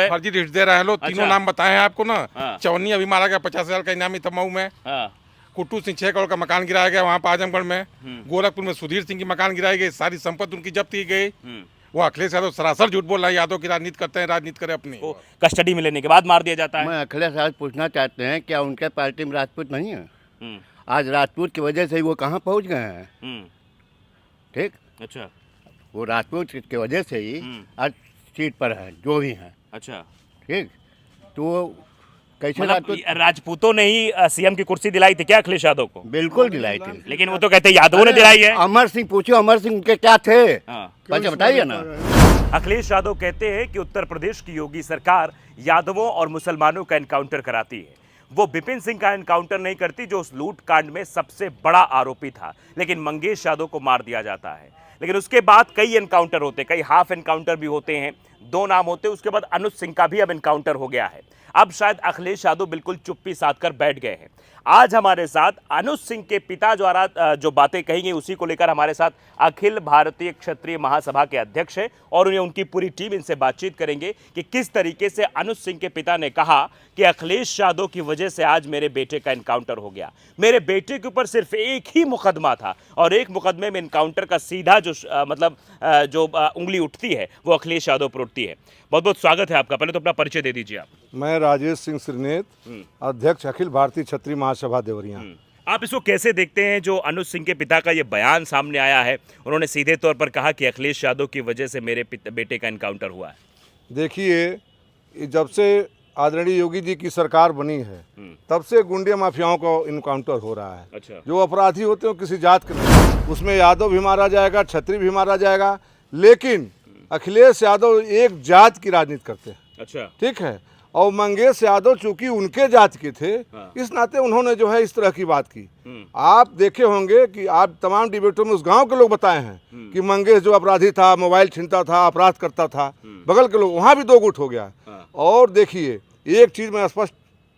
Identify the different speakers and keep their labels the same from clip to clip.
Speaker 1: फर्जी लिस्ट दे रहे हैं लोग। तीनों
Speaker 2: अच्छा।
Speaker 1: नाम बताए हैं आपको ना।
Speaker 2: हाँ।
Speaker 1: चवन्नी अभी मारा गया 50,000 का इनामी था मऊ में।
Speaker 2: हाँ।
Speaker 1: कुट्टू सिंह 6 करोड़ का मकान गिराया गया वहाँ पर आजमगढ़ में। गोरखपुर में सुधीर सिंह की मकान गिराई गई, सारी संपत्ति उनकी जब्त की गई। वो अखिलेश यादव सरासर झूठ बोल रहा है। यादव की राजनीति करते हैं, राजनीति करें अपनी।
Speaker 2: को कस्टडी में लेने के बाद मार दिया जाता है।
Speaker 3: मैं अखिलेश यादव पूछना चाहते हैं, क्या उनके पार्टी में राजपूत नहीं है?
Speaker 2: हम्म,
Speaker 3: आज राजपूत की वजह से ही वो कहाँ पहुँच गए हैं।
Speaker 2: हम्म,
Speaker 3: ठीक,
Speaker 2: अच्छा।
Speaker 3: वो राजपूत की वजह से ही आज सीट पर है जो भी हैं।
Speaker 2: अच्छा,
Speaker 3: ठीक, तो कैसे
Speaker 2: मतलब
Speaker 3: राजपूत?
Speaker 2: राजपूतों ने ही सीएम की कुर्सी दिलाई थी क्या अखिलेश यादव को?
Speaker 3: बिल्कुल दिलाई थी।
Speaker 2: लेकिन वो तो कहते हैं यादवों ने दिलाई है।
Speaker 3: अमर सिंह पूछो, अमर सिंह उनके क्या थे?
Speaker 2: हाँ।
Speaker 3: अच्छा बताइए ना।
Speaker 2: अखिलेश यादव कहते हैं कि उत्तर प्रदेश की योगी सरकार यादवों और मुसलमानों का एनकाउंटर कराती है। वो विपिन सिंह का एनकाउंटर नहीं करती जो उस लूट कांड में सबसे बड़ा आरोपी था, लेकिन मंगेश यादव को मार दिया जाता है। लेकिन उसके बाद कई एनकाउंटर होते, कई हाफ एनकाउंटर भी होते हैं, 2 नाम होते। उसके बाद अनुज सिंह का भी अब एनकाउंटर हो गया है। अब शायद अखिलेश यादव बिल्कुल चुप्पी साध कर बैठ गए हैं। आज हमारे साथ अनुज सिंह के पिता द्वारा जो बातें कही गई उसी को लेकर हमारे साथ अखिल भारतीय क्षत्रिय महासभा के अध्यक्ष हैं और उन्हें उनकी पूरी टीम इनसे बातचीत करेंगे कि किस तरीके से अनुज सिंह के पिता ने कहा कि अखिलेश यादव की वजह से आज मेरे बेटे का एनकाउंटर हो गया। मेरे बेटे के ऊपर सिर्फ एक ही मुकदमा था और एक मुकदमे में एनकाउंटर का सीधा जो उंगली उठती है वो अखिलेश यादव पर उठती है। बहुत बहुत स्वागत है आपका। पहले तो अपना परिचय दे दीजिए आप।
Speaker 4: मैं राजेश सिंह श्रीनेत, अध्यक्ष अखिल भारतीय क्षत्रिय महासभा देवरिया।
Speaker 2: आप इसको कैसे देखते हैं जो अनुज सिंह के पिता का ये बयान सामने आया है? उन्होंने सीधे तौर पर कहा कि अखिलेश यादव की वजह से मेरे बेटे का एनकाउंटर हुआ है।
Speaker 4: देखिए, जब से आदरणीय योगी जी की सरकार बनी है तब से गुंडे माफियाओं का इनकाउंटर हो रहा है।
Speaker 2: अच्छा।
Speaker 4: जो अपराधी होते हैं किसी जात के नहीं, उसमें यादव भी मारा जाएगा, क्षत्रिय भी मारा जाएगा, लेकिन अखिलेश यादव एक जात की राजनीति करते हैं।
Speaker 2: अच्छा।
Speaker 4: ठीक है, और मंगेश यादव चूंकि उनके जात के थे, इस नाते उन्होंने जो है इस तरह की बात की। आप देखे होंगे कि आप तमाम डिबेटों में उस गांव के लोग बताए हैं कि मंगेश जो अपराधी था, मोबाइल छीनता था, अपराध करता था, बगल के लोग वहां भी 2 गुट हो गया। और देखिए, एक चीज मैं स्पष्ट,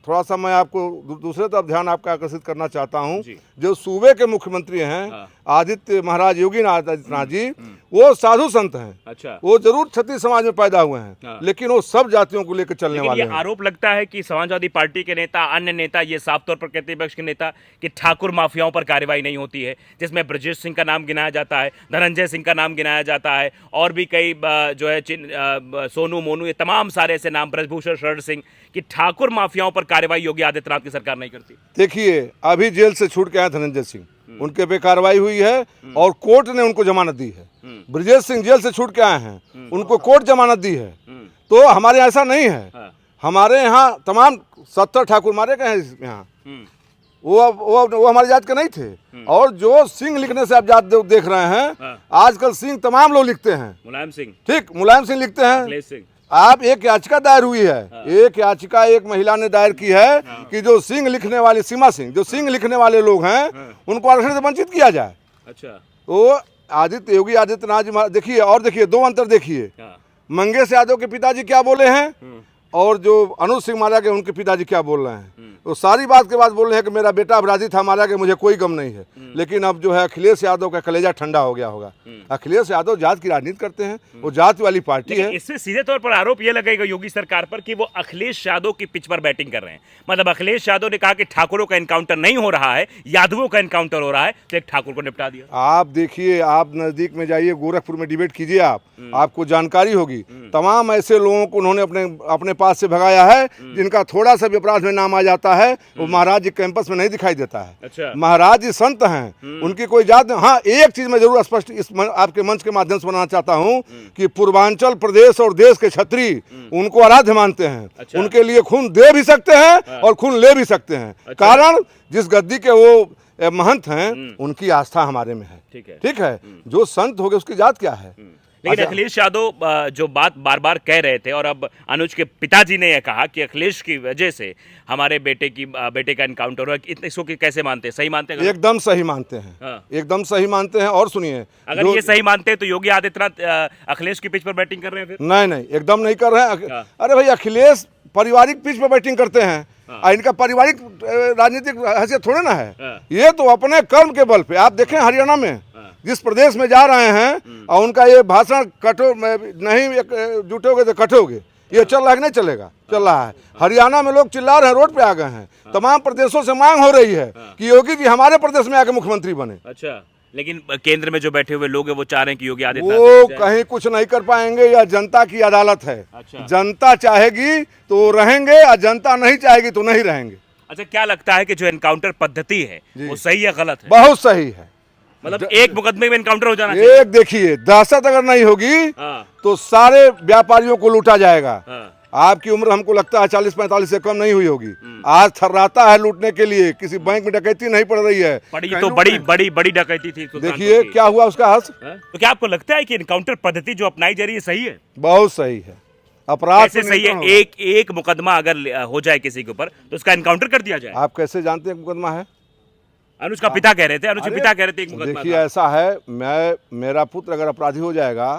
Speaker 4: थोड़ा सा मैं आपको दूसरे तरफ ध्यान आपका आकर्षित करना चाहता हूं। जो सूबे के मुख्यमंत्री हैं आदित्य महाराज योगी आदित्यनाथ जी, वो साधु संत हैं।
Speaker 2: अच्छा।
Speaker 4: वो जरूर क्षत्रिय समाज में पैदा हुए हैं, लेकिन वो सब जातियों को लेकर चलने वाले
Speaker 2: ये
Speaker 4: हैं।
Speaker 2: आरोप लगता है कि समाजवादी पार्टी के नेता, अन्य नेता, ये साफ तौर पर कहते हैं विपक्ष के नेता कि ठाकुर माफियाओं पर कार्रवाई नहीं होती है, जिसमें ब्रजेश सिंह का नाम गिनाया जाता है, धनंजय सिंह का नाम गिनाया जाता है, और भी कई जो है सोनू मोनू, ये तमाम सारे ऐसे नाम, ब्रजभूषण शरण सिंह, कि ठाकुर माफियाओं पर कार्रवाई योगी आदित्यनाथ की सरकार नहीं करती।
Speaker 4: देखिए, अभी जेल से छूट के आए धनंजय सिंह, उनके पे कार्रवाई हुई है और कोर्ट ने उनको जमानत दी है। ब्रजेश सिंह जेल से छूट के आए हैं, उनको कोर्ट जमानत दी है। तो हमारे यहाँ ऐसा नहीं है। हमारे यहाँ तमाम 70 ठाकुर मारे गए हैं यहाँ। वो हमारी जात के नहीं थे। और जो सिंह लिखने से आप जात देख रहे हैं, आजकल सिंह तमाम लोग लिखते हैं।
Speaker 2: मुलायम सिंह,
Speaker 4: ठीक, मुलायम सिंह लिखते हैं।
Speaker 2: अखिलेश सिंह।
Speaker 4: आप एक याचिका दायर हुई है, एक याचिका एक महिला ने दायर की है कि जो सिंह लिखने वाले, सीमा सिंह, जो सिंह लिखने वाले लोग हैं, उनको आरक्षण से वंचित किया जाए।
Speaker 2: अच्छा।
Speaker 4: तो आदित्य योगी आदित्यनाथ जी, देखिए, और देखिए 2 अंतर देखिए। मंगेश यादव के पिताजी क्या बोले हैं और जो अनुज सिंह मारा गया उनके पिताजी क्या बोल रहे हैं। तो सारी बात के बाद बोल रहे हैं कि मेरा बेटा अपराधी था, मारा गया, मुझे कोई गम नहीं है। लेकिन अब जो है अखिलेश यादव का कलेजा ठंडा हो गया होगा। अखिलेश यादव जात की राजनीति करते हैं, वो जात वाली पार्टी है।
Speaker 2: इससे सीधे तौर पर आरोप यह लगेगा योगी सरकार पर कि वो अखिलेश यादव की पिच पर बैटिंग कर रहे हैं। मतलब अखिलेश यादव ने कहा कि ठाकुरों का एनकाउंटर नहीं हो रहा है, यादवों का एनकाउंटर हो रहा है, तो एक ठाकुर को निपटा दिया।
Speaker 4: आप देखिए, आप नजदीक में जाइए, गोरखपुर में डिबेट कीजिए, आपको जानकारी होगी। तमाम ऐसे लोगों को उन्होंने अपने पास से भगाया है जिनका थोड़ा सा भी अपराध में नाम आ जाता है, वो महाराज जी कैंपस में नहीं दिखाई देता है।
Speaker 2: अच्छा।
Speaker 4: महाराज जी संत हैं, उनकी कोई जात। हाँ, एक चीज मैं जरूर स्पष्ट आपके मंच के माध्यम से बनाना चाहता हूँ कि पूर्वांचल प्रदेश और देश के क्षत्रिय उनको आराध्य मानते हैं।
Speaker 2: अच्छा।
Speaker 4: उनके लिए खून दे भी सकते हैं और खून ले भी सकते हैं।
Speaker 2: अच्छा।
Speaker 4: कारण जिस गद्दी के वो महंत हैं, उनकी आस्था हमारे में है। ठीक है, जो संत हो गए उसकी जात क्या है।
Speaker 2: लेकिन अखिलेश यादव जो बात बार बार कह रहे थे, और अब अनुज के पिताजी ने यह कहा कि अखिलेश की वजह से हमारे बेटे का एनकाउंटर हुआ, इसको कैसे मानते हैं? सही मानते हैं?
Speaker 4: एकदम सही मानते हैं।
Speaker 2: हाँ।
Speaker 4: एकदम सही मानते हैं। और सुनिए,
Speaker 2: अगर ये सही मानते हैं तो योगी आदित्यनाथ अखिलेश की पिच पर बैटिंग कर रहे हैं फिर?
Speaker 4: नहीं, एकदम नहीं कर रहे हैं।
Speaker 2: हाँ।
Speaker 4: अरे भाई, अखिलेश पारिवारिक पिच पर बैटिंग करते हैं। इनका पारिवारिक राजनीतिक हैसियत थोड़े ना है। ये तो अपने कर्म के बल पे, आप देखें हरियाणा में जिस प्रदेश में जा रहे हैं और उनका ये भाषण, कटो नहीं जुटोगे तो कटोगे, ये चल रहा है कि नहीं चलेगा? चल रहा है। हरियाणा में लोग चिल्ला रहे हैं, रोड पे आ गए हैं। तमाम प्रदेशों से मांग हो रही है कि योगी जी हमारे प्रदेश में आके मुख्यमंत्री बने।
Speaker 2: अच्छा, लेकिन केंद्र में जो बैठे हुए लोग हैं वो चाह रहे हैं कि योगी आदित्यनाथ
Speaker 4: वो
Speaker 2: जाए।
Speaker 4: कहीं कुछ नहीं कर पाएंगे, यह जनता की अदालत है।
Speaker 2: अच्छा।
Speaker 4: जनता चाहेगी तो रहेंगे और जनता नहीं चाहेगी तो नहीं रहेंगे।
Speaker 2: अच्छा, क्या लगता है कि जो एनकाउंटर पद्धति है वो सही या गलत है?
Speaker 4: बहुत सही है।
Speaker 2: मतलब एक मुकदमे में एनकाउंटर हो जाना चाहिए।
Speaker 4: एक देखिए, दहशत अगर नहीं होगी
Speaker 2: हाँ,
Speaker 4: तो सारे व्यापारियों को लूटा जाएगा।
Speaker 2: हाँ,
Speaker 4: आपकी उम्र हमको लगता है 40-45 से कम नहीं हुई होगी। आज थर्राता है लूटने के लिए, किसी बैंक में डकैती नहीं पड़ रही है।
Speaker 2: बड़ी
Speaker 4: कहीं
Speaker 2: तो
Speaker 4: लूट
Speaker 2: बड़ी
Speaker 4: रहे हैं।
Speaker 2: बड़ी बड़ी डकैती थी सुल्तानपुर
Speaker 4: देखिए
Speaker 2: की।
Speaker 4: क्या हुआ उसका हस।
Speaker 2: हाँ? तो क्या आपको लगता है कि एनकाउंटर पद्धति जो अपनाई जा रही है सही है?
Speaker 4: बहुत सही है। अपराध
Speaker 2: कैसे
Speaker 4: पे
Speaker 2: सही
Speaker 4: नियंत्रण
Speaker 2: है?
Speaker 4: होगा।
Speaker 2: एक मुकदमा अगर हो जाए किसी के ऊपर तो उसका एनकाउंटर कर दिया जाए।
Speaker 4: आप कैसे जानते हैं मुकदमा है?
Speaker 2: अनुज का पिता कह रहे थे, अनुज के
Speaker 4: अरे,
Speaker 2: पिता कह रहे थे एक मुकदमा
Speaker 4: देखिए
Speaker 2: था।
Speaker 4: ऐसा है, मेरा पुत्र अगर अपराधी हो जाएगा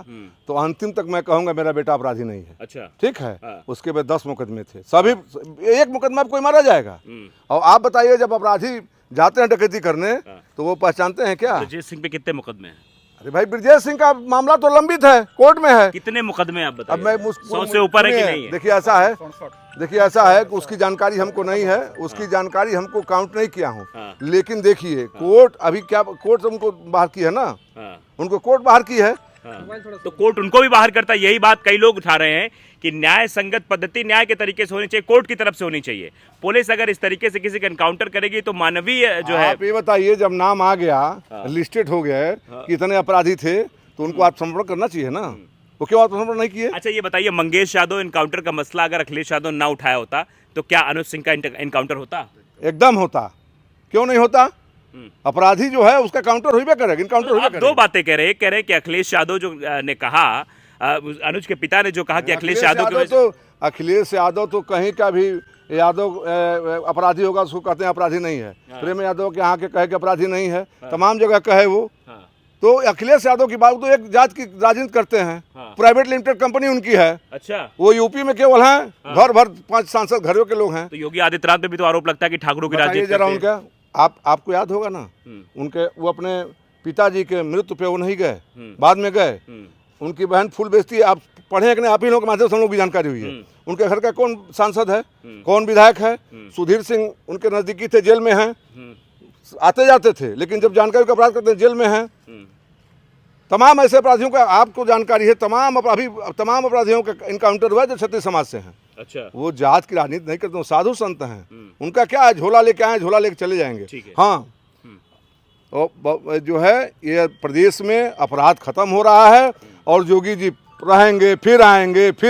Speaker 4: तो अंतिम तक मैं कहूंगा मेरा बेटा अपराधी नहीं है।
Speaker 2: अच्छा।
Speaker 4: ठीक है।
Speaker 2: हाँ।
Speaker 4: उसके बाद 10 मुकदमे थे, सभी एक मुकदमा पे कोई मारा जाएगा। और आप बताइए, जब अपराधी जाते हैं डकैती करने तो वो पहचानते हैं क्या?
Speaker 2: ब्रजेश सिंह पे कितने मुकदमे हैं?
Speaker 4: अरे भाई, ब्रजेश सिंह का मामला तो लंबित है, कोर्ट में है।
Speaker 2: कितने मुकदमे आप
Speaker 4: अब मैं
Speaker 2: बताइए? 100 से ऊपर है कि नहीं है?
Speaker 4: देखिए ऐसा है कि उसकी जानकारी हमको नहीं है, उसकी जानकारी हमको काउंट नहीं किया हूँ।
Speaker 2: हाँ।
Speaker 4: लेकिन देखिए कोर्ट अभी क्या, कोर्ट उनको बाहर की है ना,
Speaker 2: हाँ,
Speaker 4: उनको कोर्ट बाहर की है।
Speaker 2: हाँ। तो कोर्ट उनको भी बाहर करता है। यही बात कई लोग उठा रहे हैं कि न्याय संगत पद्धति न्याय के तरीके से होनी चाहिए, कोर्ट की तरफ से होनी चाहिए। पुलिस अगर इस तरीके से किसी का एनकाउंटर करेगी तो मानवीय जो है।
Speaker 4: आप ये बताइए, जब नाम आ गया, लिस्टेड हो गया कि इतने अपराधी थे, तो उनको आत्मसमर्पण करना चाहिए ना। वो क्यों आत्मसमर्पण नहीं किए?
Speaker 2: अच्छा, ये बताइए, मंगेश यादव एनकाउंटर का मसला अगर अखिलेश यादव ना उठाया होता तो क्या अनुज सिंह का एनकाउंटर होता?
Speaker 4: एकदम होता। क्यों नहीं होता? अपराधी जो है उसका काउंटर हुई करेगा, इनकाउंटर हुई
Speaker 2: आप
Speaker 4: करेगा।
Speaker 2: दो बातें कह रहे हैं कि अखिलेश यादव जो ने कहा, अनुज के पिता ने जो कहा कि अखिलेश यादव की वजह
Speaker 4: अखिलेश यादव तो कहीं का भी यादव अपराधी होगा उसको कहते हैं अपराधी नहीं है। प्रेम यादव के यहाँ के कहे कि अपराधी नहीं है, तमाम जगह कहे वो।
Speaker 2: हाँ,
Speaker 4: तो अखिलेश यादव की बात तो एक जात की राजनीति करते हैं।
Speaker 2: हाँ।
Speaker 4: प्राइवेट लिमिटेड कंपनी उनकी है।
Speaker 2: अच्छा,
Speaker 4: वो यूपी में केवल हैं, घर भर 5 सांसद घरों के लोग हैं।
Speaker 2: तो योगी आदित्यनाथ पे भी तो आरोप लगता है कि ठाकुरों की
Speaker 4: बताइए
Speaker 2: राजनीति
Speaker 4: जरा
Speaker 2: करते हैं।
Speaker 4: उनका, आपको याद होगा ना, उनके वो अपने पिताजी के मृत्यु पे वो नहीं गए, बाद में गए। उनकी बहन फूल बेचती है, आप पढ़े हैं कि नहीं? आप ही लोगों के माध्यम से हम लोग भी जानकारी हुई है। उनके घर का कौन सांसद है, कौन विधायक है? सुधीर सिंह उनके नजदीकी थे, जेल में हैं, आते जाते थे, लेकिन जब जानकारी का अपराध करते हैं जेल में हैं। तमाम ऐसे अपराधियों का आपको जानकारी है, तमाम अपराधियों का इनकाउंटर हुआ जो क्षत्रिय समाज से हैं।
Speaker 2: अच्छा,
Speaker 4: वो जात की राजनीति नहीं करते, वो साधु संत हैं। उनका क्या है, झोला लेके आए, झोला लेके चले जाएंगे।
Speaker 2: ठीक है।
Speaker 4: हाँ, तो जो है ये प्रदेश में अपराध खत्म हो रहा है और योगी जी रहेंगे, फिर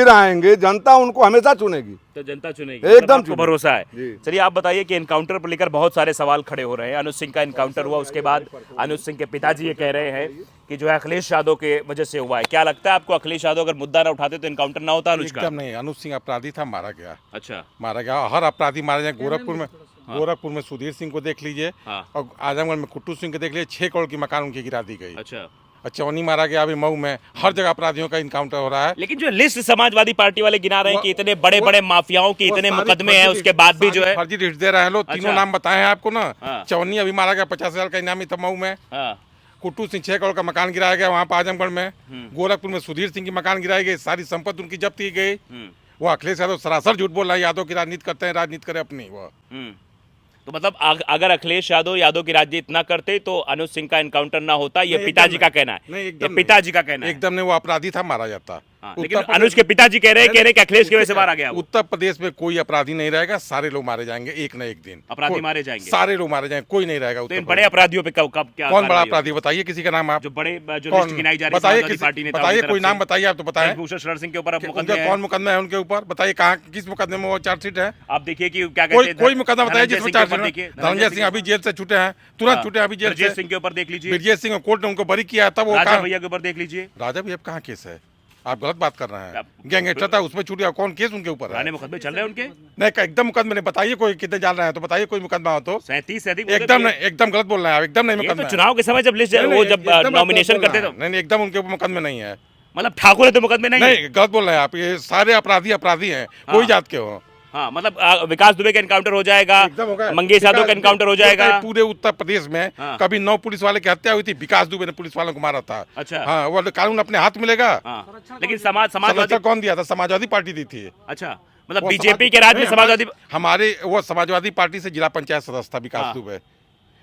Speaker 4: आएंगे, जनता उनको हमेशा चुनेगी।
Speaker 2: तो जनता चुनेगी,
Speaker 4: एकदम
Speaker 2: मतलब आपको
Speaker 4: चुनेगी।
Speaker 2: भरोसा है।
Speaker 4: जी।
Speaker 2: चलिए, आप बताइए कि एनकाउंटर पर लेकर बहुत सारे सवाल खड़े हो रहे हैं। अनुज सिंह का एनकाउंटर हुआ, उसके बाद अनुज सिंह के पिताजी ये कह रहे हैं कि जो है अखिलेश यादव के वजह से हुआ है। क्या लगता है आपको, अखिलेश यादव अगर मुद्दा ना उठाते तो एनकाउंटर ना होता अनुज का?
Speaker 1: एकदम नहीं, अनुज सिंह अपराधी था, मारा गया।
Speaker 2: अच्छा,
Speaker 1: मारा गया। हर अपराधी मारे जाए। गोरखपुर में सुधीर सिंह को देख लीजिए,
Speaker 2: हाँ।
Speaker 1: और आजमगढ़ में कुट्टू सिंह को देख लीजिए। 6 करोड़ की मकान उनकी गिरा दी गई।
Speaker 2: अच्छा।
Speaker 1: और चौनी मारा गया अभी मऊ में। हर जगह अपराधियों का इनकाउंटर हो रहा है।
Speaker 2: लेकिन जो लिस्ट समाजवादी पार्टी वाले गिना रहे हैं कि इतने बड़े बड़े माफियाओं के इतने
Speaker 1: वो सारी
Speaker 2: मुकदमे हैं,
Speaker 1: फर्जी
Speaker 2: उसके बाद भी जो है।
Speaker 1: फर्जी लिस्ट दे रहे हैं लोग।
Speaker 2: अच्छा।
Speaker 1: तीनों नाम बताए हैं आपको ना।
Speaker 2: हाँ।
Speaker 1: चौनी अभी मारा गया, 50,000 का इनामी था मऊ में।
Speaker 2: हाँ,
Speaker 1: कुट्टू सिंह 6 करोड़ का मकान गिराया गया वहाँ पर आजमगढ़ में। गोरखपुर में सुधीर सिंह की मकान गिराई गई, सारी संपत्ति उनकी जब्त की गई। वो अखिलेश यादव सरासर झूठ बोल रहा है, यादव की राजनीति करते हैं, राजनीति करे अपनी वो।
Speaker 2: तो मतलब अगर अखिलेश यादव की राजनीति ना करते तो अनुज सिंह का एनकाउंटर ना होता, ये
Speaker 1: नहीं,
Speaker 2: पिताजी
Speaker 1: एकदम
Speaker 2: का कहना है।
Speaker 1: नहीं,
Speaker 2: ये
Speaker 1: एकदम
Speaker 2: पिताजी का कहना है।
Speaker 1: एकदम नहीं, वो अपराधी था, मारा जाता।
Speaker 2: हाँ,
Speaker 1: उत्तर
Speaker 2: लेकिन
Speaker 1: प्रदेश-
Speaker 2: अनुज के पिताजी कह रहे हैं कि अखिलेश की वजह से मारा गया वो।
Speaker 1: उत्तर प्रदेश में कोई अपराधी नहीं रहेगा, सारे लोग मारे जाएंगे एक न एक दिन।
Speaker 2: अपराधी
Speaker 1: कोई-
Speaker 2: मारे जाएंगे।
Speaker 1: सारे लोग मारे जाएंगे, कोई नहीं रहेगा
Speaker 2: तो
Speaker 1: उत्तर
Speaker 2: इन
Speaker 1: प्रदेश
Speaker 2: बड़े
Speaker 1: में।
Speaker 2: अपराधियों पे कब क्या
Speaker 1: कौन बड़ा
Speaker 2: कार्रवाई
Speaker 1: अपराधी बताइए, किसी का नाम आप?
Speaker 2: जो बड़े जो
Speaker 1: कौन
Speaker 2: लिस्ट गिनाई जा रही है
Speaker 1: बताइए,
Speaker 2: समाजवादी पार्टी नेताओं
Speaker 1: बताइए
Speaker 2: की
Speaker 1: कोई
Speaker 2: तरफ
Speaker 1: नाम
Speaker 2: से।
Speaker 1: बताइए, आप तो बताएं।
Speaker 2: ब्रजभूषण शरण सिंह के ऊपर अब मुकदमे
Speaker 1: उनका
Speaker 2: हैं।
Speaker 1: कौन मुकदमा है उनके ऊपर? बताइए कहाँ, किस मुकदमे में वो चार्जशीट है?
Speaker 2: आप देखिए कि क्या कहते
Speaker 1: कोई
Speaker 2: हैं,
Speaker 1: कोई मुकदमा बताइए
Speaker 2: धनंजय
Speaker 1: जिसमें
Speaker 2: सिंह के ऊपर
Speaker 1: चार्जशीट
Speaker 2: देखिए,
Speaker 1: है। धनंजय सिंह अभी जेल से छूटे हैं, तुरंत छूटे अभी जेल
Speaker 2: ब्रजेश
Speaker 1: से।
Speaker 2: सिंह के ऊपर देख लीजिए,
Speaker 1: ब्रजेश सिंह को कोर्ट ने उनको बरी किया, तब वो
Speaker 2: राजा
Speaker 1: कहाँ?
Speaker 2: भैया के ऊपर देख लीजिए।
Speaker 1: राजा भी अब कहाँ केस है? आप गलत बात कर रहे हैं।
Speaker 2: आप-
Speaker 1: गैंगस्टर था, उसमें छूट गया, कौन केस उनके ऊपर है?
Speaker 2: पुराने मुकदमे चल रहे हैं उनके।
Speaker 1: नहीं, एकदम मुकदमे नहीं। बताइए कोई कितने जान रहे हैं तो बताइए, कोई मुकदमा हो तो।
Speaker 2: 37 से अधिक
Speaker 1: एकदम
Speaker 2: मुकदमे।
Speaker 1: नहीं, एकदम गलत बोल रहे हैं आप, एकदम नहीं
Speaker 2: ये
Speaker 1: मुकदमा
Speaker 2: तो
Speaker 1: है।
Speaker 2: चुनाव के समय जब लिस्ट
Speaker 1: नहीं,
Speaker 2: वो
Speaker 1: नहीं,
Speaker 2: जब
Speaker 1: एकदम आप
Speaker 2: नॉमिनेशन
Speaker 1: गलत बोल
Speaker 2: करते
Speaker 1: रहे
Speaker 2: तो
Speaker 1: हैं। नहीं, एकदम उनके ऊपर मुकदमे नहीं है।
Speaker 2: मतलब ठाकुर है तो मुकदमे नहीं है।
Speaker 1: नहीं, गलत बोल रहे हैं आप, ये सारे अपराधी हैं, कोई जात के हो।
Speaker 2: हाँ, मतलब विकास दुबे का एनकाउंटर हो जाएगा,
Speaker 1: एकदम होगा।
Speaker 2: मंगेश यादव का एनकाउंटर हो जाएगा।
Speaker 1: पूरे उत्तर प्रदेश में
Speaker 2: हाँ।
Speaker 1: कभी 9 पुलिस वाले की हत्या हुई थी, विकास दुबे ने पुलिस वालों को मारा था।
Speaker 2: अच्छा।
Speaker 1: हाँ, वो कानून अपने हाथ मिलेगा।
Speaker 2: हाँ, लेकिन समाजवादी
Speaker 1: संरक्षण कौन दिया था? समाजवादी पार्टी दी थी।
Speaker 2: अच्छा, मतलब
Speaker 1: वो
Speaker 2: बीजेपी के राज में
Speaker 1: नहीं,
Speaker 2: समाजवादी
Speaker 1: हमारे वो समाजवादी पार्टी से जिला पंचायत सदस्य था विकास
Speaker 2: हाँ।
Speaker 1: दुबे,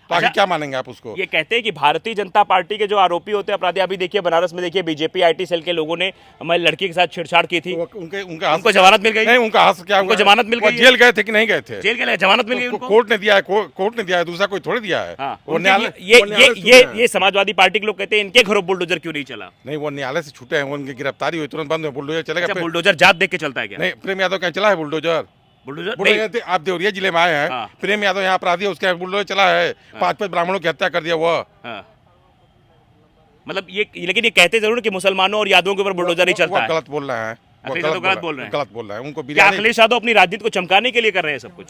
Speaker 1: तो
Speaker 2: अच्छा।
Speaker 1: आगे क्या मानेंगे आप उसको?
Speaker 2: ये कहते हैं कि भारतीय जनता पार्टी के जो आरोपी होते हैं अपराधी, अभी देखिए बनारस में देखिए बीजेपी आईटी सेल के लोगों ने हमारी लड़की के साथ छेड़छाड़ की थी, उनको जमानत मिल गई?
Speaker 1: नहीं, उनका हक क्या?
Speaker 2: उनको जमानत मिल गई है?
Speaker 1: जेल गए थे कि नहीं गए थे?
Speaker 2: जेल के लिए जमानत मिल गई उनको?
Speaker 1: कोर्ट ने दिया है, कोर्ट ने दिया है, दूसरा कोई थोड़ी दिया है।
Speaker 2: हाँ,
Speaker 1: वो न्यायालय
Speaker 2: ये समाजवादी पार्टी के लोग कहते हैं इनके घरों बुलडोजर क्यों नहीं चला?
Speaker 1: नहीं, वो न्यायालय से छूटे हैं, वो उनकी गिरफ्तारी हुई, तुरंत बंद हुए, बुलडोजर चलेगा।
Speaker 2: अच्छा, बुलडोजर जात देख के चलता है क्या?
Speaker 1: नहीं, प्रेम यादव क्या चला है बुलडोजर?
Speaker 2: बुलडोजर नहीं।
Speaker 1: बुलडोजर आप देवरिया जिले में आए हैं,
Speaker 2: हाँ।
Speaker 1: प्रेम यादव यहाँ अपराधी है, उसके बुलडोजर चला है, 5 ब्राह्मणों की हत्या कर दिया वो।
Speaker 2: हाँ। मतलब ये, लेकिन ये कहते जरूर कि मुसलमानों और यादवों के ऊपर बुलडोजर ही चलता
Speaker 1: वो
Speaker 2: है।
Speaker 1: गलत बोल रहे हैं, वो
Speaker 2: अखिलेश यादव गलत बोल रहे हैं।
Speaker 1: गलत बोल रहे हैं। उनको
Speaker 2: क्या
Speaker 1: बिरयानी
Speaker 2: अखिलेश यादव अपनी राजनीति को चमकाने के लिए कर रहे हैं सब कुछ?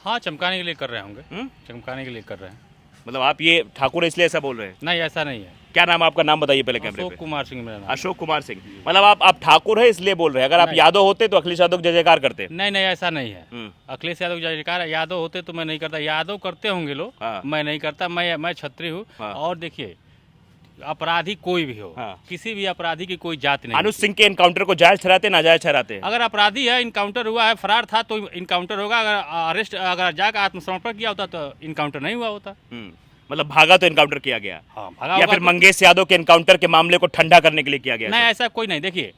Speaker 5: हाँ, चमकाने के लिए कर रहे होंगे, चमकाने के लिए कर रहे हैं।
Speaker 2: मतलब आप ये ठाकुर है इसलिए ऐसा बोल रहे हैं?
Speaker 5: नहीं, ऐसा नहीं है।
Speaker 2: क्या नाम है आपका? नाम बताइए पहले कैमरे
Speaker 5: अशोक
Speaker 2: पे।
Speaker 5: कुमार सिंह मेरा नाम।
Speaker 2: अशोक कुमार सिंह। मतलब आप ठाकुर है इसलिए बोल रहे हैं, अगर आप
Speaker 5: नहीं।
Speaker 2: यादव होते तो अखिलेश यादव जय जयकार करते?
Speaker 5: नहीं नहीं, ऐसा नहीं है। अखिलेश यादव जयकार यादव होते तो मैं नहीं करता। यादव करते होंगे लोग,
Speaker 2: हाँ।
Speaker 5: मैं नहीं करता। मैं छत्री हूँ।
Speaker 2: हाँ।
Speaker 5: और देखिए, अपराधी कोई भी हो,
Speaker 2: हाँ।
Speaker 5: किसी भी अपराधी की कोई जात नहीं
Speaker 2: अनुज
Speaker 5: होती।
Speaker 2: सिंह के एनकाउंटर को जायज ठहराते नाजायज ठहराते?
Speaker 5: अगर अपराधी है, इनकाउंटर हुआ है, फरार था तो इनकाउंटर होगा। अगर अरेस्ट, अगर जाकर आत्मसमर्पण किया होता तो इनकाउंटर नहीं हुआ होता।
Speaker 2: मतलब भागा तो एनकाउंटर किया गया,
Speaker 5: हाँ, भागा
Speaker 2: या
Speaker 5: होगा
Speaker 2: फिर
Speaker 5: तो-
Speaker 2: मंगेश यादव के एनकाउंटर के मामले को ठंडा करने के लिए किया गया?
Speaker 5: नहीं, ऐसा कोई नहीं। देखिए,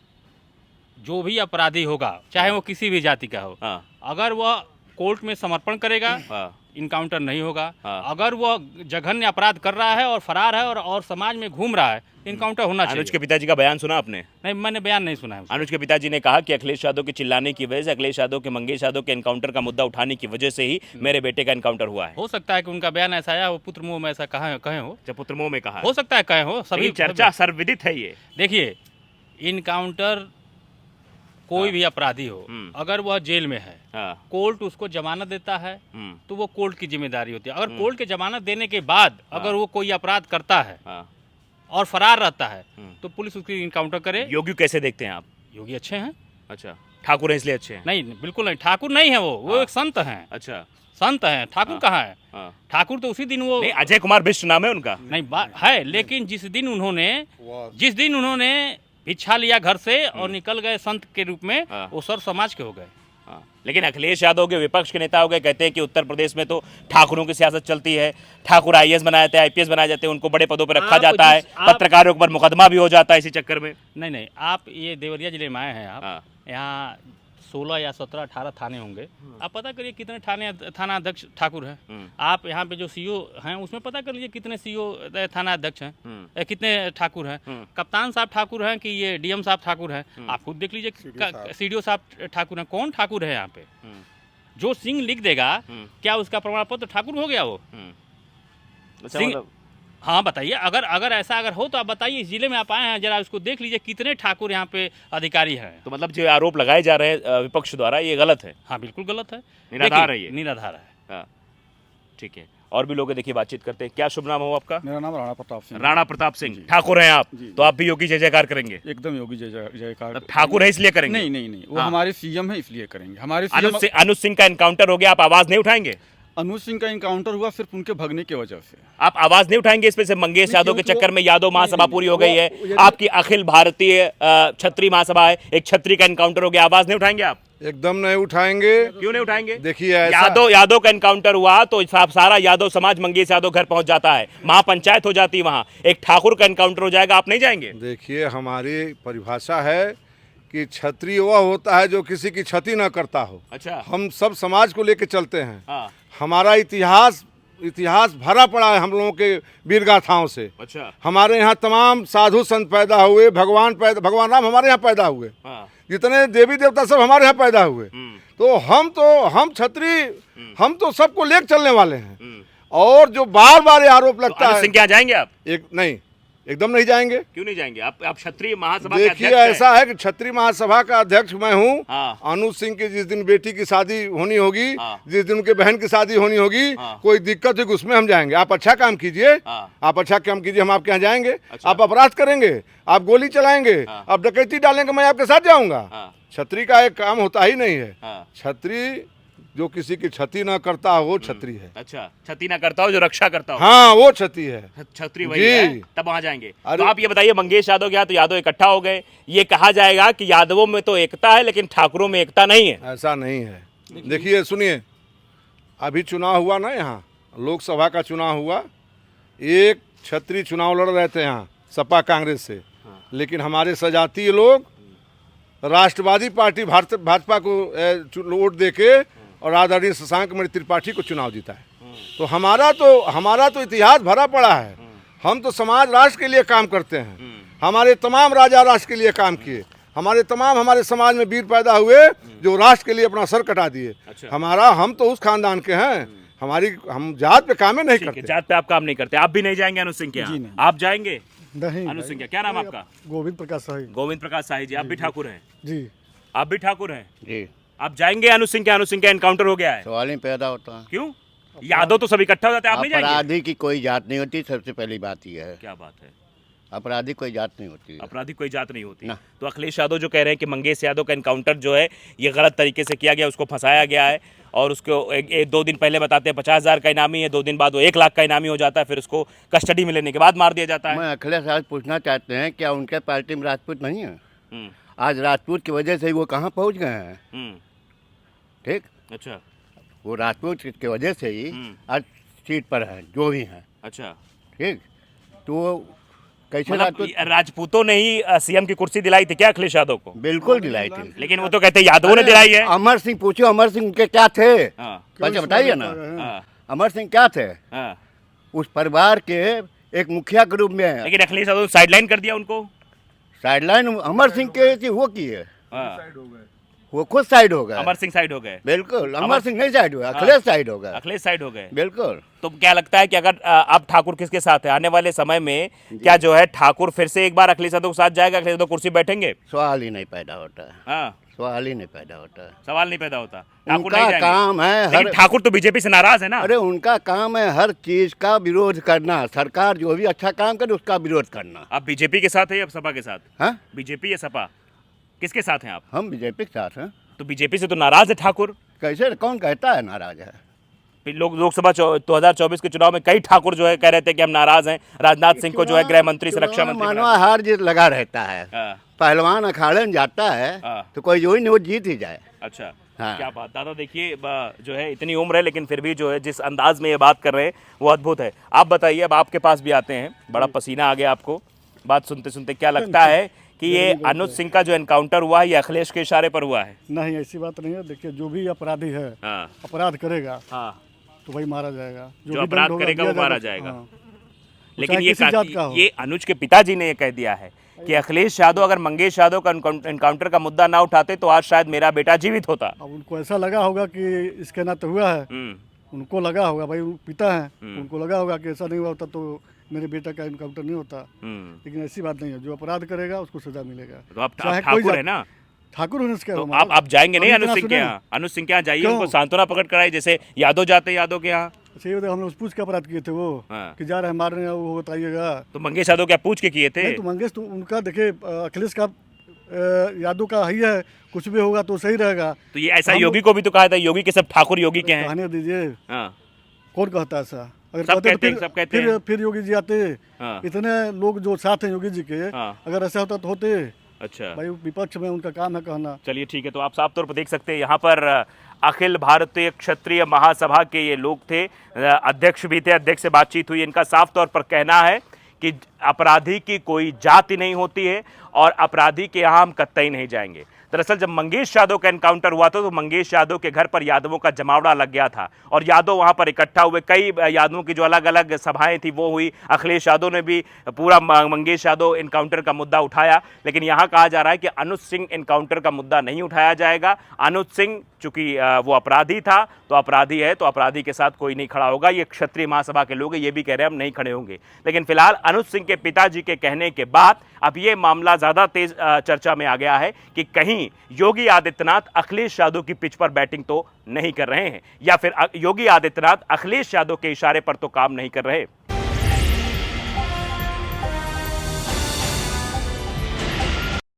Speaker 5: जो भी अपराधी होगा, चाहे वो किसी भी जाति का हो,
Speaker 2: हाँ।
Speaker 5: अगर वह कोर्ट में समर्पण करेगा,
Speaker 2: हाँ।
Speaker 5: इनकाउंटर नहीं होगा।
Speaker 2: हाँ।
Speaker 5: अगर वह जघन्य अपराध कर रहा है और फरार है और समाज में घूम रहा है, इनकाउंटर होना
Speaker 2: अनुज के
Speaker 5: चाहिए।
Speaker 2: पिताजी का बयान सुना आपने?
Speaker 5: नहीं, मैंने बयान नहीं सुना है उसका।
Speaker 2: अनुज के पिताजी ने कहा कि अखिलेश यादव के चिल्लाने की वजह से, अखिलेश यादव के मंगेश यादव के एनकाउंटर का मुद्दा उठाने की वजह से ही मेरे बेटे का एनकाउंटर हुआ है।
Speaker 5: हो सकता है कि उनका बयान ऐसा आया हो, पुत्र मुंह में ऐसा कहे हो।
Speaker 2: जब पुत्र मुंह में कहा
Speaker 5: हो सकता है कहे हो।
Speaker 2: सभी
Speaker 5: सभी
Speaker 2: चर्चा सर्वविदित है ये।
Speaker 5: देखिए, इनकाउंटर कोई भी अपराधी हो,
Speaker 2: हम्म।
Speaker 5: अगर वह जेल में है,
Speaker 2: हाँ।
Speaker 5: कोर्ट उसको जमानत देता है,
Speaker 2: हम्म।
Speaker 5: तो वो कोर्ट की जिम्मेदारी होती है। अगर कोर्ट की जमानत देने के बाद अगर वो कोई अपराध करता है
Speaker 2: हाँ।
Speaker 5: और फरार रहता है,
Speaker 2: हम्म।
Speaker 5: तो पुलिस उसकी इनकाउंटर करे।
Speaker 2: योगी कैसे देखते हैं आप?
Speaker 5: योगी अच्छे हैं।
Speaker 2: अच्छा, ठाकुर है इसलिए अच्छे हैं?
Speaker 5: नहीं, बिल्कुल नहीं, ठाकुर नहीं है वो एक संत हैं।
Speaker 2: अच्छा।
Speaker 5: संत हैं, ठाकुर कहाँ है?
Speaker 2: हाँ।
Speaker 5: ठाकुर तो उसी दिन वो
Speaker 2: नहीं, अजय कुमार बिष्ट नाम है उनका।
Speaker 5: नहीं है, लेकिन जिस दिन उन्होंने भिक्षा लिया घर से और निकल गए संत के रूप में,
Speaker 2: हाँ।
Speaker 5: वो सर समाज के हो गए।
Speaker 2: हाँ। लेकिन अखिलेश यादव के विपक्ष के नेता हो गए, कहते हैं कि उत्तर प्रदेश में तो ठाकुरों की सियासत चलती है, ठाकुर आईएएस बनाए जाते हैं, आईपीएस बनाए जाते हैं, उनको बड़े पदों पर रखा जाता है, पत्रकारों पर मुकदमा भी हो जाता है इसी चक्कर में।
Speaker 5: नहीं नहीं, आप ये देवरिया जिले में आए हैं, आप
Speaker 2: हाँ।
Speaker 5: यहाँ 16 या 17 18 थाने होंगे। आप पता करिए कितने थाना अध्यक्ष ठाकुर हैं। आप यहाँ पे जो सीओ हैं उसमें पता कर लीजिए कितने सीओ थाना अध्यक्ष हैं, कितने ठाकुर हैं। कप्तान साहब ठाकुर हैं कि ये डीएम साहब ठाकुर हैं, आप खुद देख लीजिए। सीडीओ साहब ठाकुर हैं। कौन ठाकुर है यहाँ पे? जो सिंह लिख देगा, क्या उसका प्रमाण पत्र ठाकुर हो गया वो?
Speaker 2: अच्छा,
Speaker 5: सिंह-
Speaker 2: मतलब
Speaker 5: हाँ, बताइए। अगर ऐसा हो तो आप बताइए। इस जिले में आप आए हैं, जरा उसको देख लीजिए कितने ठाकुर यहाँ पे अधिकारी हैं।
Speaker 2: तो मतलब जो आरोप लगाए जा रहे हैं विपक्ष द्वारा, ये गलत है?
Speaker 5: हाँ, बिल्कुल गलत है।
Speaker 2: निराधार
Speaker 5: देखिए,
Speaker 2: है ये?
Speaker 5: निराधार है।
Speaker 2: हाँ, ठीक है। और भी लोग हैं, देखिए बातचीत करते हैं। क्या शुभ नाम हो आपका?
Speaker 6: मेरा नाम राणा प्रताप सिंह।
Speaker 2: राणा प्रताप सिंह। ठाकुर हैं आप, तो आप भी योगी जय जयकार करेंगे?
Speaker 6: एकदम योगी जयकार।
Speaker 2: मतलब ठाकुर है इसलिए करेंगे?
Speaker 6: नहीं नहीं नहीं, वो
Speaker 2: हाँ।
Speaker 6: हमारे सीएम है इसलिए करेंगे। हमारे सीएम
Speaker 2: अनुज सिंह का एनकाउंटर हो गया, आप आवाज नहीं उठाएंगे?
Speaker 6: अनुज सिंह का इनकाउंटर हुआ सिर्फ उनके भगने की वजह से।
Speaker 2: आप आवाज नहीं उठाएंगे इस पे से? मंगेश
Speaker 6: नहीं,
Speaker 2: यादव के
Speaker 6: क्योंकि
Speaker 2: चक्कर में यादव महासभा
Speaker 6: नहीं,
Speaker 2: पूरी हो गई है,
Speaker 6: वो-
Speaker 2: आपकी अखिल भारतीय क्षत्रिय महासभा है, एक क्षत्रिय का एनकाउंटर हो गया, आवाज नहीं उठाएंगे आप?
Speaker 4: एकदम नहीं उठाएंगे।
Speaker 2: क्यों नहीं उठाएंगे?
Speaker 4: देखिए, ऐसा
Speaker 2: यादव का एनकाउंटर हुआ तो सारा यादव समाज मंगेश यादव घर पहुंच जाता है, महापंचायत हो जाती है वहां। एक ठाकुर का एनकाउंटर हो जाएगा, आप नहीं जाएंगे?
Speaker 4: देखिए, हमारी परिभाषा है कि क्षत्रिय वह होता है जो किसी की क्षति न करता हो।
Speaker 2: अच्छा।
Speaker 4: हम सब समाज को लेकर चलते हैं।
Speaker 2: हाँ।
Speaker 4: हमारा इतिहास भरा पड़ा है हम लोगों के वीर गाथाओं से।
Speaker 2: अच्छा।
Speaker 4: हमारे यहाँ तमाम साधु संत पैदा हुए, भगवान राम हमारे यहाँ पैदा हुए,
Speaker 2: हाँ।
Speaker 4: जितने देवी देवता सब हमारे यहाँ पैदा हुए। तो हम क्षत्रिय, हम तो सबको लेकर चलने वाले हैं। और जो बार बार आरोप लगता
Speaker 2: अनुज
Speaker 4: है,
Speaker 2: सिंह के यहाँ जाएंगे आप?
Speaker 4: एक नहीं, एकदम नहीं जाएंगे।
Speaker 2: क्यों नहीं जाएंगे? आप क्षत्रिय महासभा के
Speaker 4: देखिए
Speaker 2: अध्यक्ष हैं।
Speaker 4: ऐसा है कि क्षत्रिय महासभा का अध्यक्ष मैं हूँ।
Speaker 2: हाँ।
Speaker 4: अनुज सिंह की जिस दिन बेटी की शादी होनी होगी,
Speaker 2: हाँ।
Speaker 4: जिस दिन उनके बहन की शादी होनी होगी,
Speaker 2: हाँ।
Speaker 4: कोई दिक्कत होगी उसमें हम जाएंगे। आप अच्छा काम कीजिए,
Speaker 2: हाँ।
Speaker 4: आप अच्छा काम कीजिए, हम आपके यहाँ जाएंगे।
Speaker 2: अच्छा।
Speaker 4: आप अपराध करेंगे, आप गोली चलाएंगे,
Speaker 2: हाँ।
Speaker 4: आप डकैती डालेंगे, मैं आपके साथ जाऊंगा।
Speaker 2: हाँ।
Speaker 4: छतरी का एक काम होता ही नहीं है।
Speaker 2: हाँ।
Speaker 4: छतरी जो किसी की क्षति ना करता हो वो छतरी है।
Speaker 2: अच्छा, क्षति ना करता हो, जो रक्षा करता हो,
Speaker 4: हाँ वो क्षति है।
Speaker 2: छतरी वही
Speaker 4: जी।
Speaker 2: है, तब वहां जाएंगे। तो
Speaker 4: अरे-
Speaker 2: आप ये बताइए, मंगेश यादव के यहाँ तो यादव इकट्ठा हो गए, ये कहा जाएगा कि यादवों में तो एकता है लेकिन ठाकुरों में एकता नहीं है।
Speaker 4: ऐसा नहीं है। देखिए सुनिए, अभी चुनाव हुआ ना, यहाँ लोकसभा का चुनाव हुआ, एक छतरी चुनाव लड़ रहे थे यहाँ सपा कांग्रेस से, लेकिन हमारे सजातीय लोग राष्ट्रवादी पार्टी भाजपा को वोट देके और आदरणीय शशांक मणि त्रिपाठी को चुनाव जीता है। तो हमारा तो इतिहास भरा पड़ा है। हम तो समाज राष्ट्र के लिए काम करते हैं। हमारे तमाम राजा राष्ट्र के लिए काम किए, हमारे समाज में वीर पैदा हुए जो राष्ट्र के लिए अपना सर कटा दिए।
Speaker 2: अच्छा।
Speaker 4: हम तो उस खानदान के हैं। हम जात पे काम नहीं
Speaker 2: ठीक है,
Speaker 4: करते।
Speaker 2: जात पे आप काम नहीं करते। आप भी नहीं जाएंगे अनुज सिंह के यहाँ? आप जाएंगे
Speaker 7: नहीं
Speaker 2: अनुज सिंह के? क्या नाम आपका?
Speaker 7: गोविंद प्रकाश शाही
Speaker 2: गोविंद प्रकाश शाही जी। आप भी ठाकुर हैं?
Speaker 7: जी।
Speaker 2: आप भी ठाकुर हैं?
Speaker 3: जी,
Speaker 2: आप जाएंगे अनुज सिंह के? अनुज सिंह का एनकाउंटर हो गया है,
Speaker 3: सवाल ही पैदा होता है।
Speaker 2: क्यों? यादव तो सब इकट्ठा हो जाते हैं, आप नहीं जाएंगे?
Speaker 3: अपराधी की कोई जात नहीं होती, सबसे पहली बात यह है।
Speaker 2: क्या बात है?
Speaker 3: अपराधी कोई जात नहीं होती है।
Speaker 2: अपराधी कोई जात नहीं होती।
Speaker 3: ना।
Speaker 2: तो अखिलेश यादव जो कह रहे हैं कि मंगेश यादव का एनकाउंटर जो है ये गलत तरीके से किया गया, उसको फंसाया गया है, और उसको एक 2 दिन पहले बताते हैं 50,000 का इनामी है, 2 दिन बाद वो 1 लाख का इनामी हो जाता है, फिर उसको कस्टडी में लेने के बाद मार दिया जाता है।
Speaker 3: मैं अखिलेश यादव पूछना चाहते हैं, क्या उनके पार्टी में राजपूत नहीं है?
Speaker 2: हम्म,
Speaker 3: आज राजपूत की वजह से ही वो कहाँ पहुँच गए हैं।
Speaker 2: हम्म,
Speaker 3: ठीक,
Speaker 2: अच्छा,
Speaker 3: वो राजपूत की वजह से ही आज सीट पर हैं जो भी हैं।
Speaker 2: अच्छा।
Speaker 3: ठीक, तो कैसे
Speaker 2: मतलब
Speaker 3: राजपूत?
Speaker 2: राजपूतों ने ही सीएम की कुर्सी दिलाई थी क्या अखिलेश यादव को?
Speaker 3: बिल्कुल दिलाई थी।
Speaker 2: लेकिन वो तो कहते हैं यादवों ने दिलाई है।
Speaker 3: अमर सिंह पूछो, अमर सिंह उनके क्या थे?
Speaker 2: हाँ,
Speaker 3: बच्चे बताइए ना,
Speaker 2: हाँ,
Speaker 3: अमर सिंह क्या थे?
Speaker 2: हाँ।
Speaker 3: उस परिवार के एक मुखिया के रूप में
Speaker 2: लेकिन अखिलेश यादव साइडलाइन कर दिया उनको।
Speaker 3: साइडलाइन अमर सिंह के थी, वो की है,
Speaker 2: हाँ,
Speaker 3: वो खुद साइड हो गए।
Speaker 2: अमर सिंह साइड हो गए।
Speaker 3: बिल्कुल, अमर सिंह नहीं साइड हुआ, अखिलेश साइड हो गए।
Speaker 2: अखिलेश साइड हो गए।
Speaker 3: बिल्कुल।
Speaker 2: तो क्या लगता है कि अगर अब ठाकुर किसके साथ है आने वाले समय में, क्या जो है ठाकुर फिर से एक बार अखिलेश यादव के साथ जाएगा, अखिलेश यादव कुर्सी बैठेंगे?
Speaker 3: सवाल ही नहीं पैदा होता है,
Speaker 2: हाँ,
Speaker 3: सवाल ही नहीं पैदा होता है।
Speaker 2: सवाल नहीं पैदा होता। ठाकुर
Speaker 3: उनका
Speaker 2: नहीं जाएंगे।
Speaker 3: काम है
Speaker 2: लेकिन ठाकुर तो बीजेपी से नाराज है ना।
Speaker 3: अरे उनका काम है हर चीज का विरोध करना, सरकार जो भी अच्छा काम करे उसका विरोध करना।
Speaker 2: आप बीजेपी के साथ है या सपा के साथ?
Speaker 3: हाँ,
Speaker 2: बीजेपी या सपा, किसके साथ हैं आप?
Speaker 3: हम बीजेपी के साथ हैं।
Speaker 2: तो बीजेपी से तो नाराज है ठाकुर।
Speaker 3: कैसे, कौन कहता है नाराज है?
Speaker 2: फिर लोग लोकसभा 2024 के चुनाव में कई ठाकुर जो है कह रहे थे कि हम नाराज हैं, राजनाथ सिंह को जो है गृह मंत्री से रक्षा मंत्री बना-
Speaker 3: मानवा हार जीत लगा रहता है।
Speaker 2: हाँ,
Speaker 3: पहलवान अखाड़े में जाता है
Speaker 2: हाँ।
Speaker 3: तो कोई जो ही नहीं, वो जीत ही जाए।
Speaker 2: अच्छा।
Speaker 3: हाँ।
Speaker 2: क्या बात दादा, देखिए जो है इतनी उम्र है लेकिन फिर भी जो है जिस अंदाज में ये बात कर रहे हैं वो अद्भुत है। आप बताइए, अब आपके पास भी आते हैं, बड़ा पसीना आ गया आपको बात सुनते सुनते, क्या लगता है कि ये अनुज सिंह का जो एनकाउंटर हुआ है ये अखिलेश के इशारे पर हुआ है?
Speaker 7: नहीं, ऐसी बात नहीं है। देखिए, जो भी अपराधी है,
Speaker 2: हाँ,
Speaker 7: अपराध करेगा
Speaker 2: हाँ।
Speaker 7: तो वही मारा जाएगा।
Speaker 2: जो
Speaker 7: भी
Speaker 2: अपराध
Speaker 7: दंड होगा,
Speaker 2: करेगा
Speaker 7: दिया
Speaker 2: वो मारा जाएगा।
Speaker 7: हाँ।
Speaker 2: लेकिन
Speaker 7: चाहे
Speaker 2: ये
Speaker 7: किसी जात का हो।
Speaker 2: ये अनुज के पिताजी ने ये कह दिया है कि अखिलेश यादव अगर मंगेश यादव का एनकाउंटर का मुद्दा ना उठाते तो आज शायद मेरा बेटा जीवित होता।
Speaker 7: अब उनको ऐसा लगा होगा कि इसके नाते हुआ है, उनको लगा होगा, भाई वो पिता है, उनको लगा होगा कि ऐसा नहीं हुआ होता तो मेरे बेटा का इनकाउंटर नहीं होता। लेकिन ऐसी बात नहीं है, जो अपराध करेगा उसको सजा मिलेगा।
Speaker 2: तो आप
Speaker 7: चाहे कोई
Speaker 2: ठाकुर
Speaker 7: जात-
Speaker 2: है ना,
Speaker 7: ठाकुर होने से क्या
Speaker 2: तो
Speaker 7: हुआ?
Speaker 2: आप जाएंगे नहीं
Speaker 7: हम
Speaker 2: अनुज
Speaker 7: इतना
Speaker 2: सिंह के
Speaker 7: सुने
Speaker 2: यहाँ? अनुज सिंह के यहाँ जाइए,
Speaker 7: क्यों?
Speaker 2: उनको सांत्वना प्रकट कराइए, जैसे यादव जाते हैं यादव के यहाँ।
Speaker 7: अच्छा, ये हम लोग पूछ के अपराध किए थे वो,
Speaker 2: हाँ।
Speaker 7: कि जा रहे हैं मारने, वो बताइएगा।
Speaker 2: तो मंगेश यादव क्या पूछ के किए थे?
Speaker 7: नहीं तो मंगेश तो उनका देखिए, अखिलेश का यादव का ही है, कुछ भी होगा तो सही रहेगा।
Speaker 2: तो ये ऐसा योगी को भी तो कहा था, योगी के सब ठाकुर योगी के हैं।
Speaker 7: कहने दीजिए,
Speaker 2: हाँ,
Speaker 7: कौन कहता है ऐसा? अगर
Speaker 2: सब
Speaker 7: कहते
Speaker 2: कहते हैं,
Speaker 7: तो
Speaker 2: सब कहते हैं।
Speaker 7: फिर योगी जी आते।
Speaker 2: हाँ।
Speaker 7: इतने लोग जो साथ हैं योगी जी के,
Speaker 2: हाँ।
Speaker 7: अगर ऐसा होता तो होते।
Speaker 2: अच्छा,
Speaker 7: भाई विपक्ष में उनका काम है कहना।
Speaker 2: चलिए ठीक है। तो आप साफ तौर पर देख सकते हैं यहाँ पर अखिल भारतीय क्षत्रिय महासभा के ये लोग थे, अध्यक्ष भी थे, अध्यक्ष से बातचीत हुई। इनका साफ तौर पर कहना है कि अपराधी की कोई जाति नहीं होती है और अपराधी के यहाँ हम कतई नहीं जाएंगे। दरअसल जब मंगेश यादव का एनकाउंटर हुआ था तो मंगेश यादव के घर पर यादवों का जमावड़ा लग गया था और यादव वहां पर इकट्ठा हुए। कई यादवों की जो अलग अलग सभाएं थी वो हुई। अखिलेश यादव ने भी पूरा मंगेश यादव एनकाउंटर का मुद्दा उठाया, लेकिन यहां कहा जा रहा है कि अनुज सिंह एनकाउंटर का मुद्दा नहीं उठाया जाएगा। अनुज सिंह चूंकि वो अपराधी था तो अपराधी है, तो अपराधी के साथ कोई नहीं खड़ा होगा। ये क्षत्रिय महासभा के लोग ये भी कह रहे हैं हम नहीं खड़े होंगे। लेकिन फिलहाल अनुज सिंह के पिताजी के कहने के बाद अब ये मामला ज्यादा तेज चर्चा में आ गया है कि कहीं योगी आदित्यनाथ अखिलेश यादव की पिच पर बैटिंग तो नहीं कर रहे हैं, या फिर योगी आदित्यनाथ अखिलेश यादव के इशारे पर तो काम नहीं कर रहे।